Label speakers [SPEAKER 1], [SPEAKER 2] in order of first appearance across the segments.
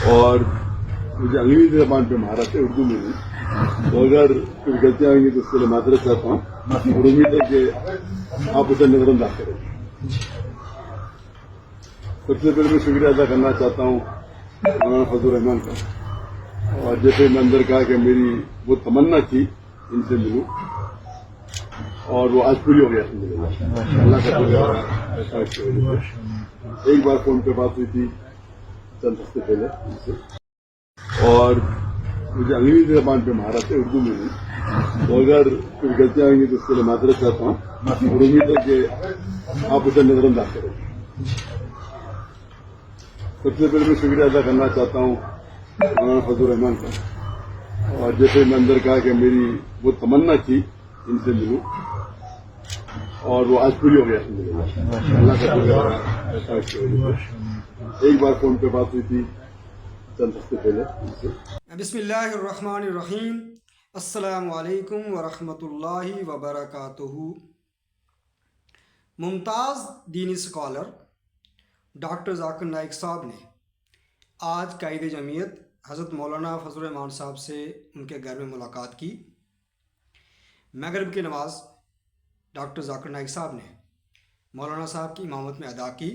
[SPEAKER 1] اور مجھے انگریزی زبان پہ مہارت ہے، اردو میں نہیں، تو اگر کچھ غلطیاں ہوئی تو اس کے لیے معذرت چاہتا ہوں اور امید ہے کہ آپ اسے نظر انداز کریں گے۔ سب سے پہلے میں شکریہ ادا کرنا چاہتا ہوں مولانا فضل الرحمان کا، اور جیسے میں اندر کہا کہ میری وہ تمنا تھی ان سے ملوں اور وہ آج پوری ہو گیا الحمدللہ، اللہ کا شکر ہے۔ ایک بار فون پہ بات ہوئی تھی چند ہفتے پہلے ان سے، اور مجھے انگریزی زبان پہ مہارت ہے، اردو میں نہیں، تو اگر کچھ غلطیاں ہوئی تو اس کے لیے معذرت چاہتا ہوں اور امید ہے کہ آپ اسے نظر انداز کریں گے۔ سب سے پہلے میں شکریہ ادا کرنا چاہتا ہوں مولانا فضل الرحمان کا، اور جیسے میں اندر کہا کہ میری وہ تمنا تھی ان سے ملوں اور وہ آج پوری ہو گیا الحمدللہ، اللہ کا شکر ہے۔ ایک بار فون پہ بات ہوئی تھی چند ہفتے پہلے ان سے۔
[SPEAKER 2] بسم اللہ الرحمن الرحیم۔ السلام علیکم ورحمۃ اللہ وبرکاتہ۔ ممتاز دینی اسکالر ڈاکٹر ذاکر نائک صاحب نے آج قائد جمعیت حضرت مولانا فضل الرحمان صاحب سے ان کے گھر میں ملاقات کی۔ مغرب کی نماز ڈاکٹر ذاکر نائک صاحب نے مولانا صاحب کی امامت میں ادا کی۔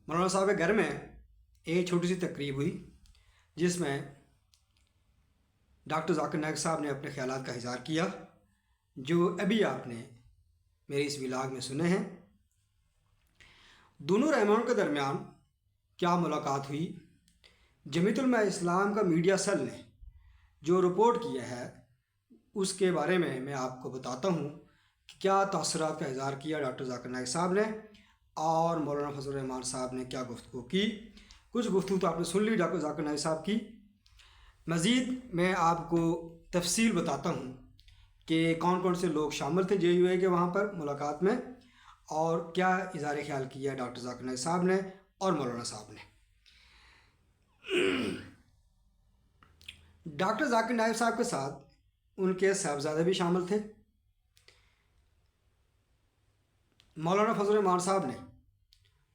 [SPEAKER 2] مولانا صاحب کے گھر میں ایک چھوٹی سی تقریب ہوئی جس میں ڈاکٹر ذاکر نائک صاحب نے اپنے خیالات کا اظہار کیا، جو ابھی آپ نے میری اس ولاگ میں سنے ہیں۔ دونوں رہنماؤں کے درمیان کیا ملاقات ہوئی، جمعیت علماء اسلام کا میڈیا سیل نے جو رپورٹ کیا ہے اس کے بارے میں آپ کو بتاتا ہوں کہ کیا تاثرات کا اظہار کیا ڈاکٹر ذاکر نائک صاحب نے اور مولانا فضل الرحمان صاحب نے کیا گفتگو کی۔ کچھ گفتگو تو آپ نے سن لی ڈاکٹر ذاکر نائک صاحب کی، مزید میں آپ کو تفصیل بتاتا ہوں کہ کون کون سے لوگ شامل تھے JUA کے وہاں پر ملاقات میں، اور کیا اظہار خیال کیا ڈاکٹر ذاکر نائک صاحب نے اور مولانا صاحب نے۔ ڈاکٹر ذاکر نائک صاحب کے ساتھ ان کے صاحبزادے بھی شامل تھے۔ مولانا فضل الرحمان صاحب نے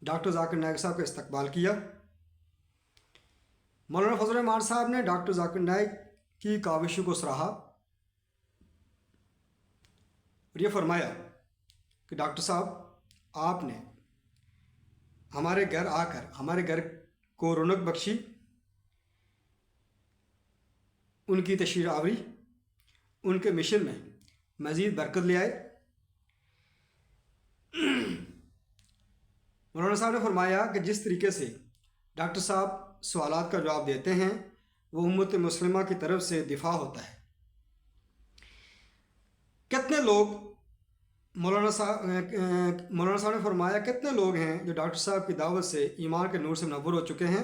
[SPEAKER 2] ڈاکٹر ذاکر نائک صاحب کا استقبال کیا۔ مولانا فضل الرحمان صاحب نے ڈاکٹر ذاکر نائک کی کاوشوں کو سراہا اور یہ فرمایا کہ ڈاکٹر صاحب آپ نے ہمارے گھر آ کر ہمارے گھر کو رونق بخشی، ان کی تشریف آوری ان کے مشن میں مزید برکت لے آئے۔ مولانا صاحب نے فرمایا کہ جس طریقے سے ڈاکٹر صاحب سوالات کا جواب دیتے ہیں وہ امت مسلمہ کی طرف سے دفاع ہوتا ہے۔ کتنے لوگ مولانا صاحب نے فرمایا کتنے لوگ ہیں جو ڈاکٹر صاحب کی دعوت سے ایمان کے نور سے منور ہو چکے ہیں۔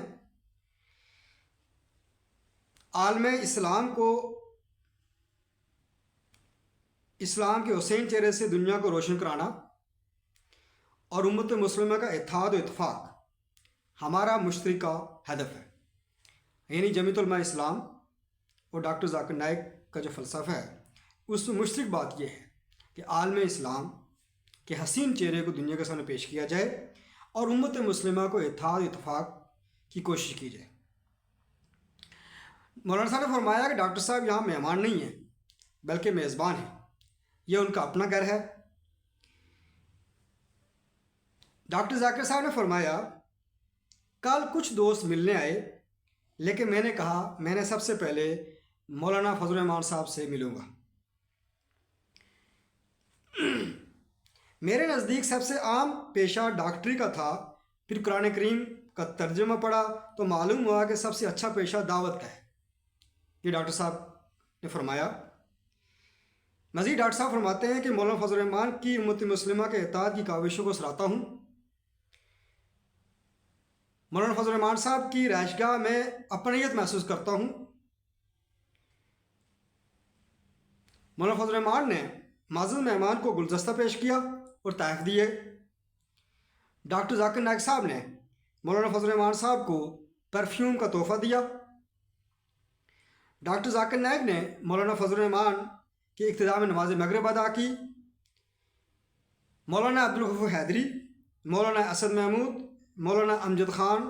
[SPEAKER 2] عالم اسلام کو اسلام کے حسین چہرے سے دنیا کو روشن کرانا اور امت مسلمہ کا اتحاد و اتفاق ہمارا مشترکہ ہدف ہے۔ یعنی جمعیت علماء اسلام اور ڈاکٹر ذاکر نائک کا جو فلسفہ ہے اس میں مشترک بات یہ ہے کہ عالم اسلام کے حسین چہرے کو دنیا کے سامنے پیش کیا جائے اور امت مسلمہ کو اتحاد و اتفاق کی کوشش کی جائے۔ مولانا صاحب نے فرمایا کہ ڈاکٹر صاحب یہاں مہمان نہیں ہیں بلکہ میزبان ہیں، یہ ان کا اپنا گھر ہے۔ ڈاکٹر ذاکر صاحب نے فرمایا کل کچھ دوست ملنے آئے لیکن میں نے کہا میں نے سب سے پہلے مولانا فضل الرحمان صاحب سے ملوں گا۔ میرے نزدیک سب سے عام پیشہ ڈاکٹری کا تھا، پھر قرآن کریم کا ترجمہ پڑھا تو معلوم ہوا کہ سب سے اچھا پیشہ دعوت کا ہے، یہ ڈاکٹر صاحب نے فرمایا۔ مزید ڈاکٹر صاحب فرماتے ہیں کہ مولانا فضل الرحمان کی امت مسلمہ کے اتحاد کی کاوشوں کو سراہتا ہوں۔ مولانا فضل الرحمان صاحب کی رہائش گاہ میں اپنیت محسوس کرتا ہوں۔ مولانا فضل الرحمان نے معزز مہمان کو گلدستہ پیش کیا اور تحائف دیے۔ ڈاکٹر ذاکر نائک صاحب نے مولانا فضل الرحمان صاحب کو پرفیوم کا تحفہ دیا۔ ڈاکٹر ذاکر نائک نے مولانا فضل الرحمان کی ابتدا میں نماز مغرب ادا کی۔ مولانا عبدالغفور حیدری، مولانا اسد محمود، مولانا امجد خان،